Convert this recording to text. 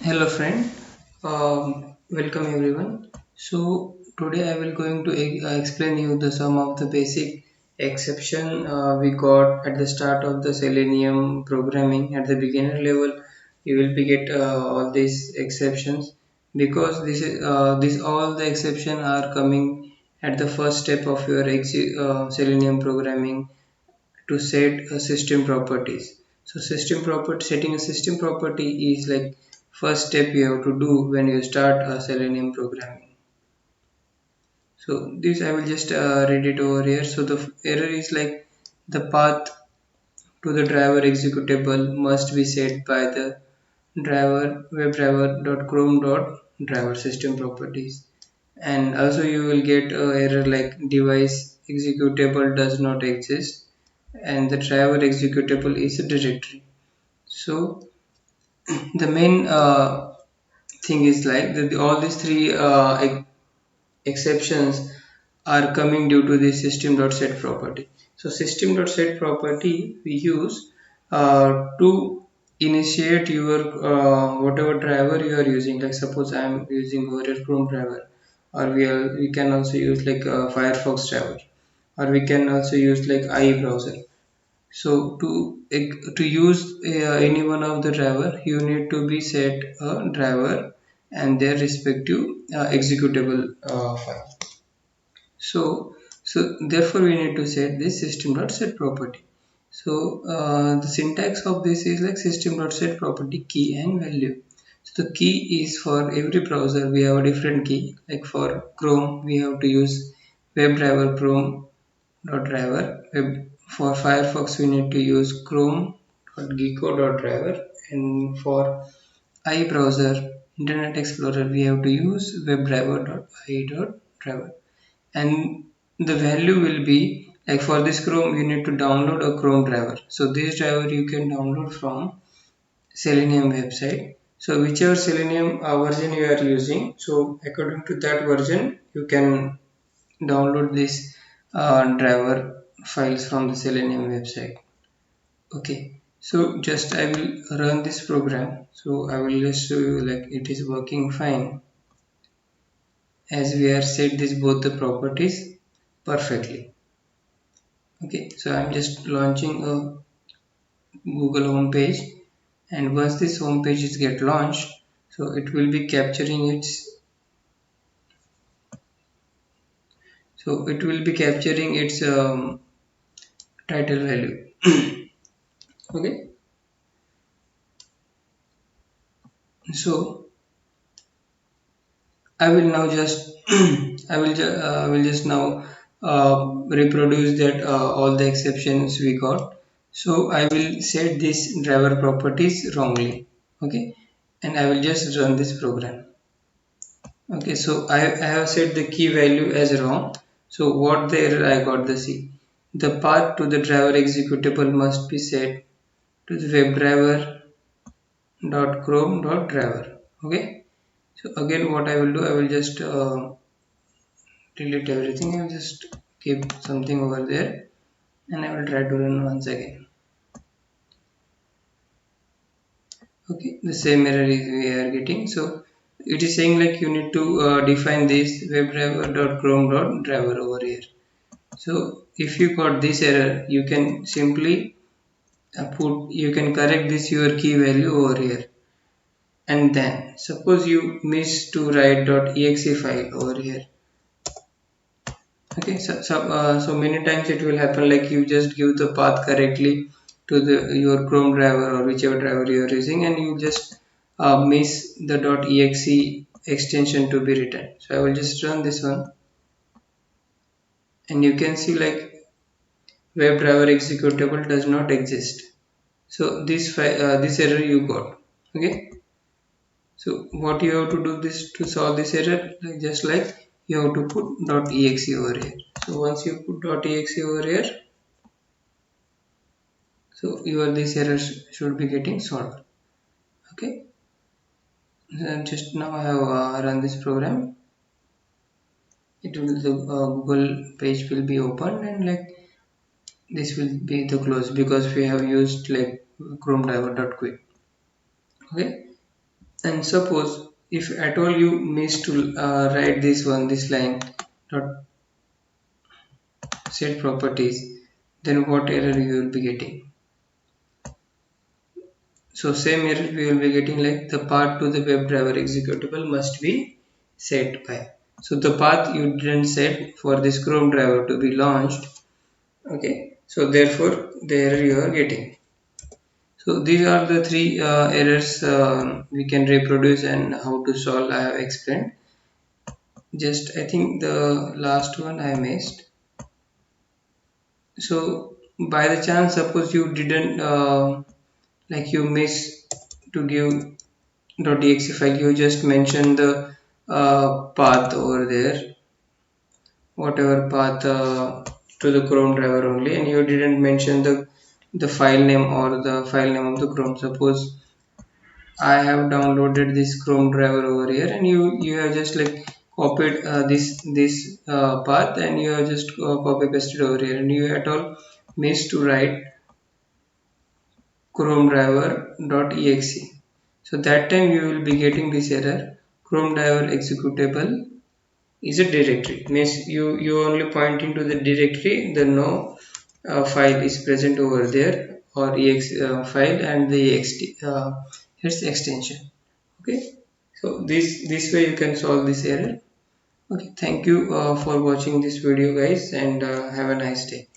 Hello friend, welcome everyone. So today I will going to explain you the some of the basic exception we got at the start of the Selenium programming at the beginner level. You will be get all these exceptions because this all the exception are coming at the first step of your Selenium programming to set a system properties. So setting a system property is like first step you have to do when you start a Selenium programming. So this I will just read it over here. So the error is like the path to the driver executable must be set by the driver webdriver.chrome.driver system properties. And also you will get a error like device executable does not exist and the driver executable is a directory. So the main thing is like that all these three exceptions are coming due to the system.set property. So system.set property we use to initiate your whatever driver you are using. Like suppose I am using over a Chrome driver, or we can also use like a Firefox driver, or we can also use like IE browser. So to use any one of the driver, you need to be set a driver and their respective executable file. So therefore we need to set this system.set property. So the syntax of this is like system.set property key and value. So the key is for every browser we have a different key. Like for Chrome we have to use WebDriver Chrome dot driver. For Firefox we need to use Chrome.gecko.driver, and for iBrowser Internet Explorer we have to use WebDriver.ie.driver, and the value will be like for this Chrome you need to download a Chrome driver. So this driver you can download from Selenium website. So whichever Selenium version you are using, so according to that version you can download this driver files from the Selenium website. Okay, so just I will run this program. So I will just show you like it is working fine as we are set this both the properties perfectly. Okay, so I'm just launching a Google home page, and once this home page is get launched, so it will be capturing its title value. Okay, so I will now just I will just now reproduce that all the exceptions we got. So I will set this driver properties wrongly. Okay, and I will just run this program. Okay, so I have set the key value as wrong. So what the error I got the C. The path to the driver executable must be set to the webdriver.chrome.driver. Okay, so again what I will do, I will just delete everything. I will just keep something over there, and I will try to run once again. Okay, the same error is we are getting. So it is saying like you need to define this webdriver.chrome.driver over here. So if you got this error, you can simply you can correct this your key value over here, and then suppose you miss to write .exe file over here. Okay, so many times it will happen like you just give the path correctly to the your Chrome driver or whichever driver you are using, and you just miss the .exe extension to be written. So I will just run this one, and you can see like WebDriver executable does not exist. So this error you got. Okay, so what you have to do this to solve this error, like just like you have to put .exe over here. So once you put .exe over here, so your this error should be getting solved. Okay, and just now I have run this program. It will the Google page will be opened, and like this will be the close because we have used like Chrome driver.quick. Okay, And suppose if at all you miss to write this line dot set properties, then what error you will be getting? So same error we will be getting, like the path to the WebDriver executable must be set by. So the path you didn't set for this Chrome driver to be launched. Okay, so therefore the error you are getting. So these are the three errors we can reproduce and how to solve. I have explained. Just I think the last one I missed. So by the chance, suppose you didn't like you miss to give .exe file, you just mention the path over there, whatever path to the Chrome driver only, and you didn't mention the file name or the file name of the Chrome. Suppose I have downloaded this Chrome driver over here, and you have just like copied this path, and you have just copy pasted over here, and you at all missed to write Chrome driver.exe. So that time you will be getting this error. Chrome driver executable is a directory. Means you only pointing to the directory. The no file is present over there, or ex file and the ext here's the extension. Okay, so this way you can solve this error. Okay, thank you for watching this video, guys, and have a nice day.